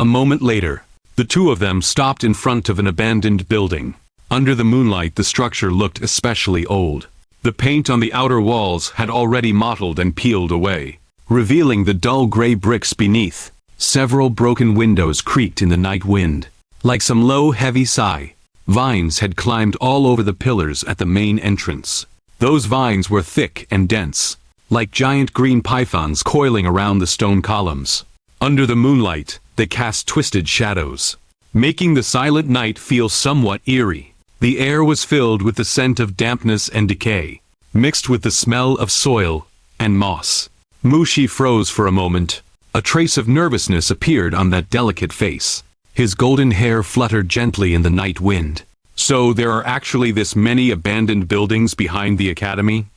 A moment later, the two of them stopped in front of an abandoned building. Under the moonlight, the structure looked especially old. The paint on the outer walls had already mottled and peeled away, revealing the dull gray bricks beneath. Several broken windows creaked in the night wind. Like some low, heavy sigh, vines had climbed all over the pillars at the main entrance. Those vines were thick and dense, like giant green pythons coiling around the stone columns. Under the moonlight, they cast twisted shadows, making the silent night feel somewhat eerie. The air was filled with the scent of dampness and decay, mixed with the smell of soil and moss. Mushi froze for a moment. A trace of nervousness appeared on that delicate face. His golden hair fluttered gently in the night wind. So there are actually this many abandoned buildings behind the academy?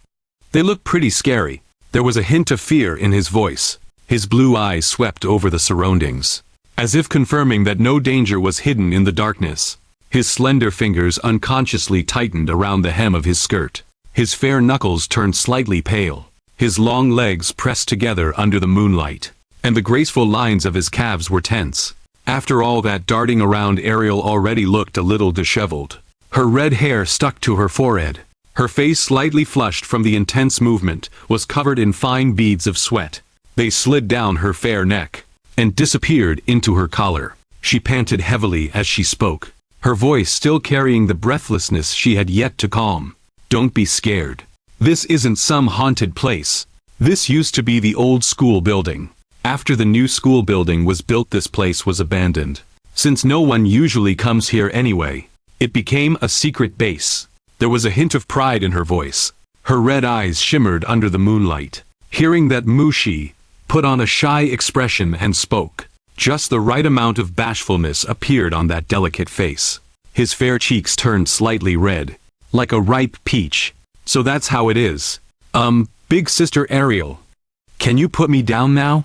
They look pretty scary. There was a hint of fear in his voice. His blue eyes swept over the surroundings, as if confirming that no danger was hidden in the darkness. His slender fingers unconsciously tightened around the hem of his skirt. His fair knuckles turned slightly pale. His long legs pressed together under the moonlight, and the graceful lines of his calves were tense. After all that darting around, Ariel already looked a little disheveled. Her red hair stuck to her forehead. Her face, slightly flushed from the intense movement, was covered in fine beads of sweat. They slid down her fair neck and disappeared into her collar. She panted heavily as she spoke, her voice still carrying the breathlessness she had yet to calm. "Don't be scared. This isn't some haunted place. This used to be the old school building. After the new school building was built, this place was abandoned. Since no one usually comes here anyway, it became a secret base." There was a hint of pride in her voice. Her red eyes shimmered under the moonlight. Hearing that, Mushi put on a shy expression and spoke. Just the right amount of bashfulness appeared on that delicate face. His fair cheeks turned slightly red, like a ripe peach. "So that's how it is. Big sister Ariel. Can you put me down now?"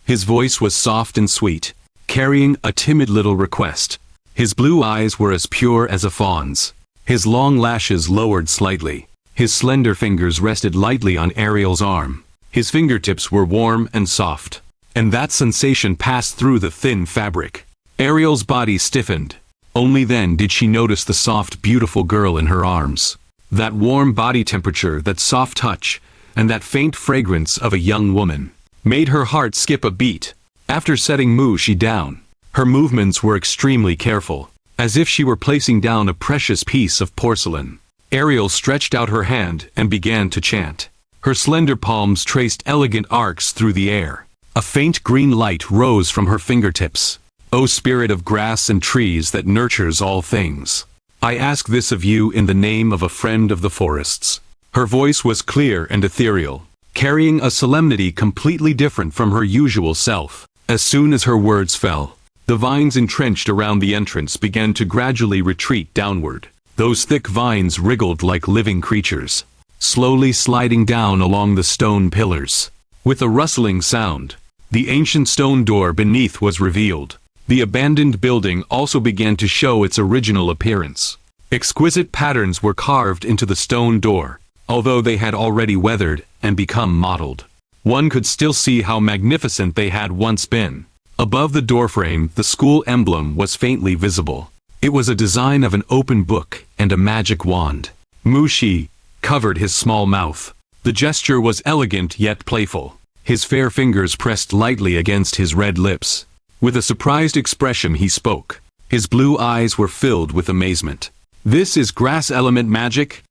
His voice was soft and sweet, carrying a timid little request. His blue eyes were as pure as a fawn's. His long lashes lowered slightly. His slender fingers rested lightly on Ariel's arm. His fingertips were warm and soft, and that sensation passed through the thin fabric. Ariel's body stiffened. Only then did she notice the soft, beautiful girl in her arms. That warm body temperature, that soft touch, and that faint fragrance of a young woman made her heart skip a beat. After setting Mushi down, her movements were extremely careful, as if she were placing down a precious piece of porcelain. Ariel stretched out her hand and began to chant. Her slender palms traced elegant arcs through the air. A faint green light rose from her fingertips. "O spirit of grass and trees that nurtures all things, I ask this of you in the name of a friend of the forests." Her voice was clear and ethereal, carrying a solemnity completely different from her usual self. As soon as her words fell, the vines entrenched around the entrance began to gradually retreat downward. Those thick vines wriggled like living creatures, slowly sliding down along the stone pillars. With a rustling sound, the ancient stone door beneath was revealed. The abandoned building also began to show its original appearance. Exquisite patterns were carved into the stone door, although they had already weathered and become mottled. One could still see how magnificent they had once been. Above the doorframe, the school emblem was faintly visible. It was a design of an open book and a magic wand. Mushi covered his small mouth. The gesture was elegant yet playful. His fair fingers pressed lightly against his red lips. With a surprised expression he spoke. His blue eyes were filled with amazement. "This is grass element magic?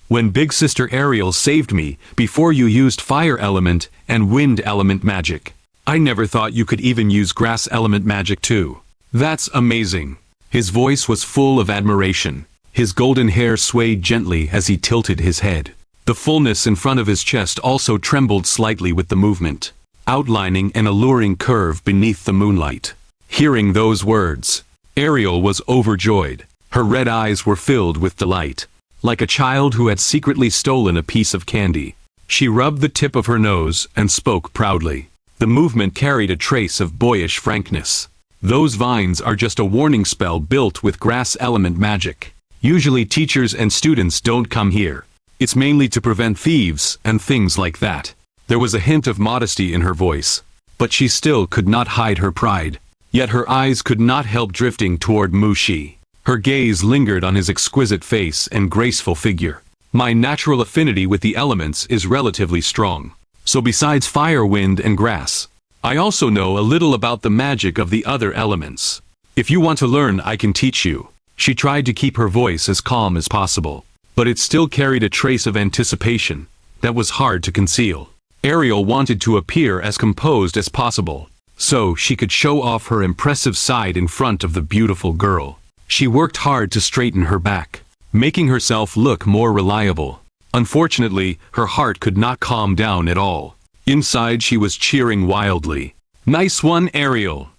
When Big Sister Ariel saved me before, you used fire element and wind element magic. I never thought you could even use grass element magic too. That's amazing." His voice was full of admiration. His golden hair swayed gently as he tilted his head. The fullness in front of his chest also trembled slightly with the movement, outlining an alluring curve beneath the moonlight. Hearing those words, Ariel was overjoyed. Her red eyes were filled with delight, like a child who had secretly stolen a piece of candy. She rubbed the tip of her nose and spoke proudly. The movement carried a trace of boyish frankness. "Those vines are just a warning spell built with grass element magic. Usually teachers and students don't come here. It's mainly to prevent thieves and things like that." There was a hint of modesty in her voice, but she still could not hide her pride. Yet her eyes could not help drifting toward Mushi. Her gaze lingered on his exquisite face and graceful figure. My natural affinity with the elements is relatively strong. So besides fire, wind, and grass, I also know a little about the magic of the other elements. If you want to learn, I can teach you. She tried to keep her voice as calm as possible, but it still carried a trace of anticipation that was hard to conceal. Ariel wanted to appear as composed as possible, so she could show off her impressive side in front of the beautiful girl. She worked hard to straighten her back, making herself look more reliable. Unfortunately, her heart could not calm down at all. Inside, she was cheering wildly. "Nice one, Ariel!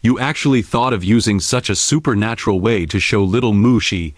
You actually thought of using such a supernatural way to show little Mushi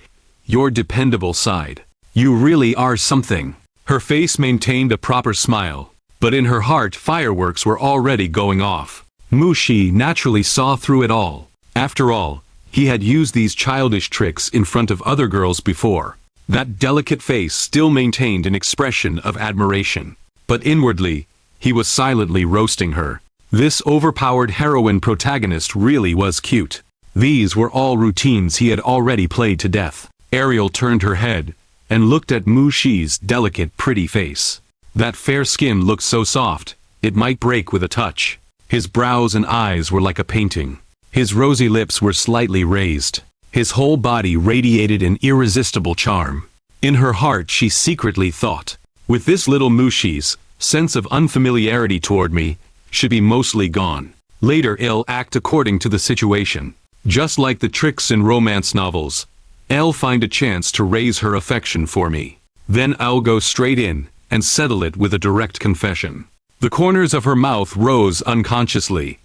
your dependable side. You really are something." Her face maintained a proper smile, but in her heart fireworks were already going off. Mushi naturally saw through it all. After all, he had used these childish tricks in front of other girls before. That delicate face still maintained an expression of admiration, but inwardly, he was silently roasting her. This overpowered heroine protagonist really was cute. These were all routines he had already played to death. Ariel turned her head and looked at Mushi's delicate, pretty face. That fair skin looked so soft, it might break with a touch. His brows and eyes were like a painting. His rosy lips were slightly raised. His whole body radiated an irresistible charm. In her heart she secretly thought, with this little Mushi's sense of unfamiliarity toward me should be mostly gone. Later I'll act according to the situation. Just like the tricks in romance novels, I'll find a chance to raise her affection for me. Then I'll go straight in and settle it with a direct confession. The corners of her mouth rose unconsciously.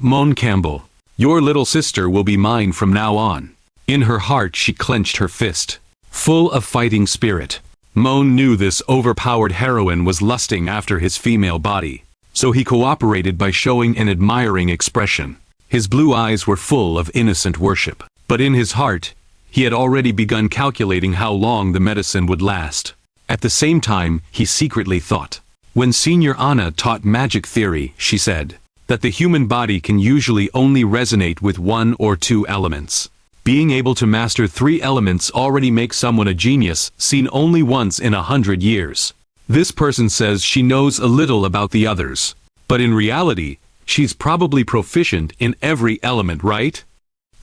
Moen Campbell, your little sister will be mine from now on. In her heart she clenched her fist, full of fighting spirit. Moen knew this overpowered heroine was lusting after his female body, so he cooperated by showing an admiring expression. His blue eyes were full of innocent worship, but in his heart, he had already begun calculating how long the medicine would last. At the same time, he secretly thought, when Senior Anna taught magic theory, she said, that the human body can usually only resonate with one or two elements. Being able to master 3 elements already makes someone a genius, seen only once in 100 years. This person says she knows a little about the others, but in reality, she's probably proficient in every element, right?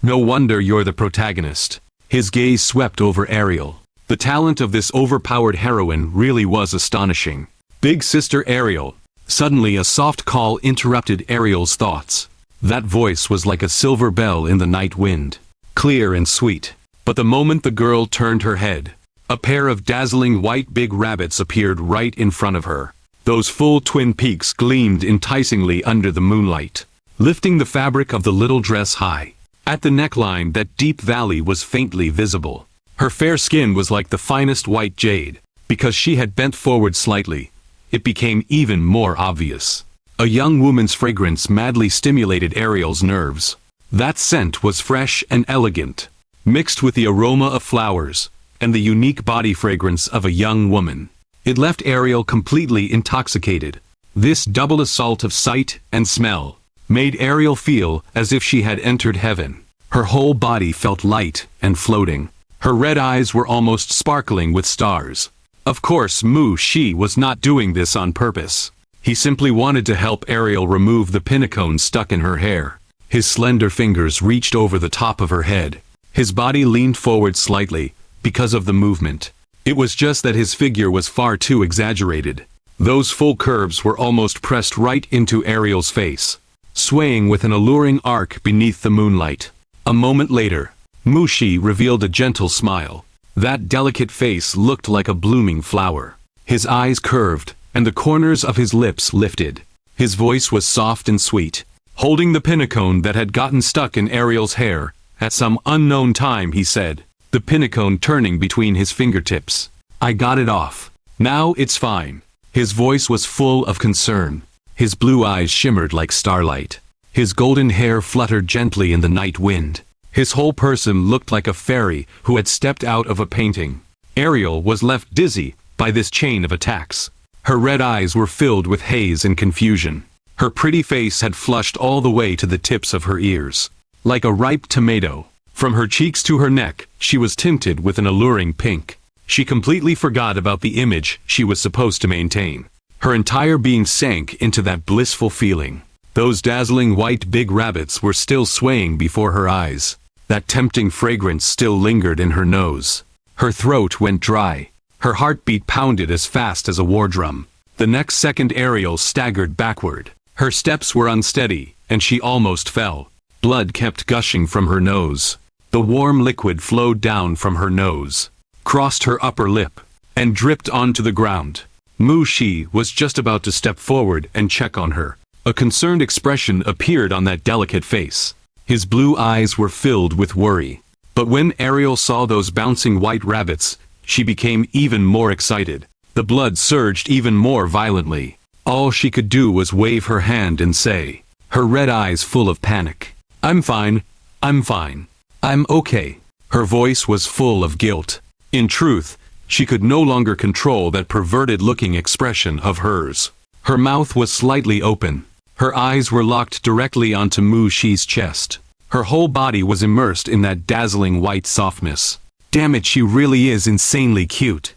No wonder you're the protagonist. His gaze swept over Ariel. The talent of this overpowered heroine really was astonishing. Big sister Ariel. Suddenly a soft call interrupted Ariel's thoughts. That voice was like a silver bell in the night wind, clear and sweet. But the moment the girl turned her head, a pair of dazzling white big rabbits appeared right in front of her. Those full twin peaks gleamed enticingly under the moonlight, lifting the fabric of the little dress high. At the neckline, that deep valley was faintly visible. Her fair skin was like the finest white jade. Because she had bent forward slightly, it became even more obvious. A young woman's fragrance madly stimulated Ariel's nerves. That scent was fresh and elegant, mixed with the aroma of flowers and the unique body fragrance of a young woman. It left Ariel completely intoxicated. This double assault of sight and smell made Ariel feel as if she had entered heaven. Her whole body felt light and floating. Her red eyes were almost sparkling with stars. Of course, Mushi was not doing this on purpose. He simply wanted to help Ariel remove the pinnacone stuck in her hair. His slender fingers reached over the top of her head. His body leaned forward slightly, because of the movement. It was just that his figure was far too exaggerated. Those full curves were almost pressed right into Ariel's face, swaying with an alluring arc beneath the moonlight. A moment later, Mushi revealed a gentle smile. That delicate face looked like a blooming flower. His eyes curved, and the corners of his lips lifted. His voice was soft and sweet. Holding the pinnacone that had gotten stuck in Ariel's hair, at some unknown time he said, the pinnacone turning between his fingertips. "I got it off. Now it's fine." His voice was full of concern. His blue eyes shimmered like starlight. His golden hair fluttered gently in the night wind. His whole person looked like a fairy who had stepped out of a painting. Ariel was left dizzy by this chain of attacks. Her red eyes were filled with haze and confusion. Her pretty face had flushed all the way to the tips of her ears. Like a ripe tomato. From her cheeks to her neck, she was tinted with an alluring pink. She completely forgot about the image she was supposed to maintain. Her entire being sank into that blissful feeling. Those dazzling white big rabbits were still swaying before her eyes. That tempting fragrance still lingered in her nose. Her throat went dry. Her heartbeat pounded as fast as a war drum. The next second Ariel staggered backward. Her steps were unsteady, and she almost fell. Blood kept gushing from her nose. The warm liquid flowed down from her nose, crossed her upper lip, and dripped onto the ground. Mu-Shi was just about to step forward and check on her. A concerned expression appeared on that delicate face. His blue eyes were filled with worry. But when Ariel saw those bouncing white rabbits, she became even more excited. The blood surged even more violently. All she could do was wave her hand and say, her red eyes full of panic, "I'm fine, I'm fine. I'm okay." Her voice was full of guilt. In truth, she could no longer control that perverted-looking expression of hers. Her mouth was slightly open. Her eyes were locked directly onto Mu-Shi's chest. Her whole body was immersed in that dazzling white softness. Damn it, she really is insanely cute.